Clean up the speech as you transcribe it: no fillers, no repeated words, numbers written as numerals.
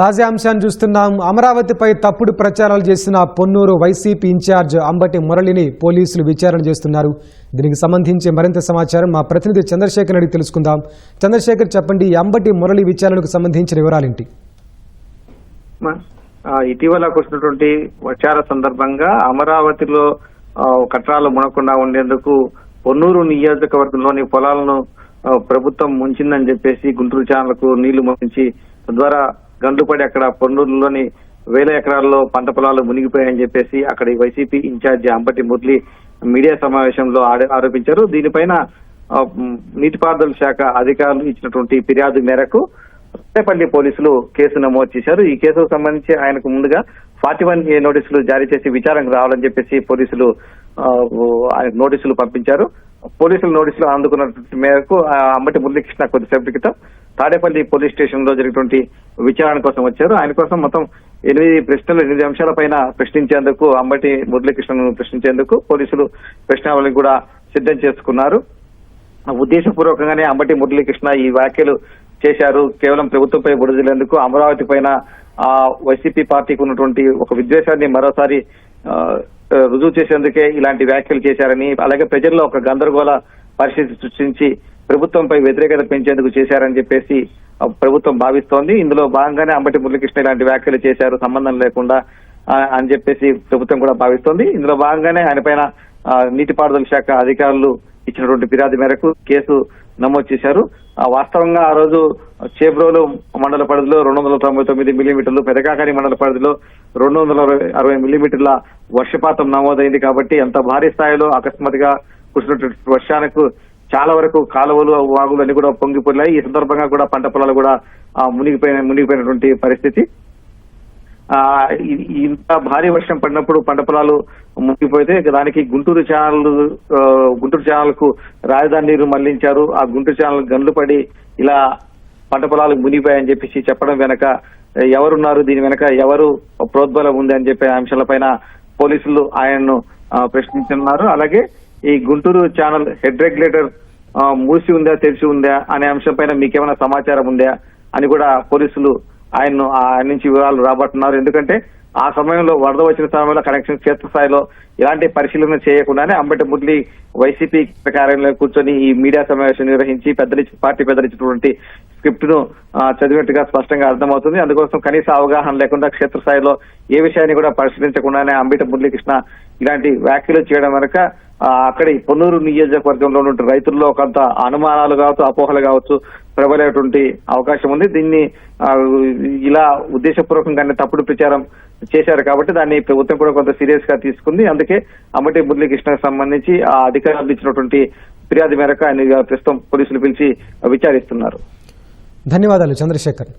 తాజా అంశాన్ని చూస్తున్నాం. అమరావతిపై తప్పుడు ప్రచారాలు చేసిన పొన్నూరు వైసీపీ ఇన్ఛార్జ్ అంబటి మురళిని పోలీసులు విచారణ చేస్తున్నారు. దీనికి సంబంధించి మరింత సమాచారం మా ప్రతినిధి చంద్రశేఖర్ అడిగి తెలుసుకుందాం. చంద్రశేఖర్, చెప్పండి, అంబటి మురళి విచారణకు సంబంధించిన వివరాలేంటి? ఇటీవల కురిసినటువంటి వర్షాల సందర్భంగా అమరావతిలో కట్టడాలు మునకుండా ఉండేందుకు పొన్నూరు నియోజకవర్గంలోని పొలాలను ప్రభుత్వం ముంచిందని చెప్పేసి గుంటూరు ఛానళ్లకు నీళ్లు ముంచి తద్వారా గండుపడి అక్కడ పొన్నూరులోని వేల ఎకరాల్లో పంట పొలాలు మునిగిపోయాయని చెప్పేసి అక్కడ వైసీపీ ఇన్ఛార్జి అంబటి మురళి మీడియా సమావేశంలో ఆరోపించారు. దీనిపైన నీటిపారుదల శాఖ అధికారులు ఇచ్చినటువంటి ఫిర్యాదు మేరకు తాడేపల్లి పోలీసులు కేసు నమోదు చేశారు. ఈ కేసుకు సంబంధించి ఆయనకు ముందుగా 41A నోటీసులు జారీ చేసి విచారణకు రావాలని చెప్పేసి పోలీసులు ఆయనకు నోటీసులు పంపించారు. పోలీసుల నోటీసులు అందుకున్న మేరకు అంబటి మురళీకృష్ణ కొద్దిసేపటి క్రితం తాడేపల్లి పోలీస్ స్టేషన్ లో జరిగినటువంటి విచారణ కోసం వచ్చారు. ఆయన కోసం మొత్తం 8 అంశాల పైన ప్రశ్నించేందుకు అంబటి మురళీకృష్ణను ప్రశ్నించేందుకు పోలీసులు ప్రశ్నావళిని కూడా సిద్ధం చేసుకున్నారు. ఉద్దేశపూర్వకంగానే అంబటి మురళీకృష్ణ ఈ వ్యాఖ్యలు చేశారు. కేవలం ప్రభుత్వంపై బురదలేందుకు, అమరావతి పైన వైసీపీ పార్టీకి ఉన్నటువంటి ఒక విద్వేషాన్ని మరోసారి రుజువు చేసేందుకే ఇలాంటి వ్యాఖ్యలు చేశారని, అలాగే ప్రజల్లో ఒక గందరగోళ పరిస్థితి సృష్టించి ప్రభుత్వంపై వ్యతిరేకత పెంచేందుకు చేశారని చెప్పేసి ప్రభుత్వం భావిస్తోంది. ఇందులో భాగంగానే అంబటి మురళీకృష్ణ ఇలాంటి వ్యాఖ్యలు చేశారు సంబంధం లేకుండా అని చెప్పేసి ప్రభుత్వం కూడా భావిస్తోంది. ఇందులో భాగంగానే ఆయన పైన నీటిపారుదల శాఖ అధికారులు ఇచ్చినటువంటి ఫిర్యాదు మేరకు కేసు నమోదు చేశారు. వాస్తవంగా ఆ రోజు చేబ్రోలు మండల పరిధిలో 299 మిల్లీమీటర్లు, పెదకాకాని మండల పరిధిలో 260 మిల్లీమీటర్ల వర్షపాతం నమోదైంది. కాబట్టి అంత భారీ స్థాయిలో అకస్మాత్తుగా కురిసినటువంటి వర్షానికి చాలా వరకు కాలువలు, వాగులు అన్ని కూడా పొంగిపోయాయి. ఈ సందర్భంగా కూడా పంట పొలాలు కూడా మునిగిపోయినటువంటి పరిస్థితి. ఇంత భారీ వర్షం పడినప్పుడు పంట పొలాలు మునిగిపోతే దానికి గుంటూరు ఛానల్ కు రాజధాని నీరు మళ్లించారు. ఆ గుంటూరు ఛానల్ గండ్లు పడి ఇలా పంట పొలాలు మునిగిపోయాయని చెప్పేసి చెప్పడం వెనక ఎవరున్నారు, దీని వెనక ఎవరు ప్రోద్బలం ఉంది అని చెప్పే అంశాలపైన పోలీసులు ఆయన్ను ప్రశ్నించున్నారు. అలాగే ఈ గుంటూరు ఛానల్ హెడ్ రెగ్యులేటర్ మూసి ఉందా, తెరిచి ఉందా అనే అంశం పైన మీకేమైనా సమాచారం ఉందా అని కూడా పోలీసులు ఆయన నుంచి వివరాలు రాబట్టున్నారు. ఎందుకంటే ఆ సమయంలో వరద వచ్చిన సమయంలో కనెక్షన్ క్షేత్రస్థాయిలో ఎలాంటి పరిశీలన చేయకుండానే అంబటి మురళి వైసీపీ కార్యాలయంలో కూర్చొని ఈ మీడియా సమావేశం నిర్వహించి పార్టీ పెద్దలిచ్చినటువంటి స్క్రిప్ట్ ను చదివినట్టుగా స్పష్టంగా అర్థమవుతుంది. అందుకోసం కనీస అవగాహన లేకుండా క్షేత్రస్థాయిలో ఏ విషయాన్ని కూడా పరిశీలించకుండానే అంబటి మురళీకృష్ణ ఇలాంటి వ్యాఖ్యలు చేయడం వెనక అక్కడి పొన్నూరు నియోజకవర్గంలో ఉన్న రైతుల్లో కొంత అనుమానాలు కావచ్చు, అపోహలు కావచ్చు ప్రబలేటువంటి అవకాశం ఉంది. దీన్ని ఇలా ఉద్దేశపూర్వకంగానే తప్పుడు ప్రచారం చేశారు కాబట్టి దాన్ని ప్రభుత్వం కూడా కొంత సీరియస్ గా తీసుకుంది. అందుకే అంబటి మురళీకృష్ణకు సంబంధించి ఆ అధికారులు ఇచ్చినటువంటి ఫిర్యాదు మేరకు ఆయన ప్రస్తుతం పోలీసులు పిలిచి విచారిస్తున్నారు. ధన్యవాదాలు చంద్రశేఖర్.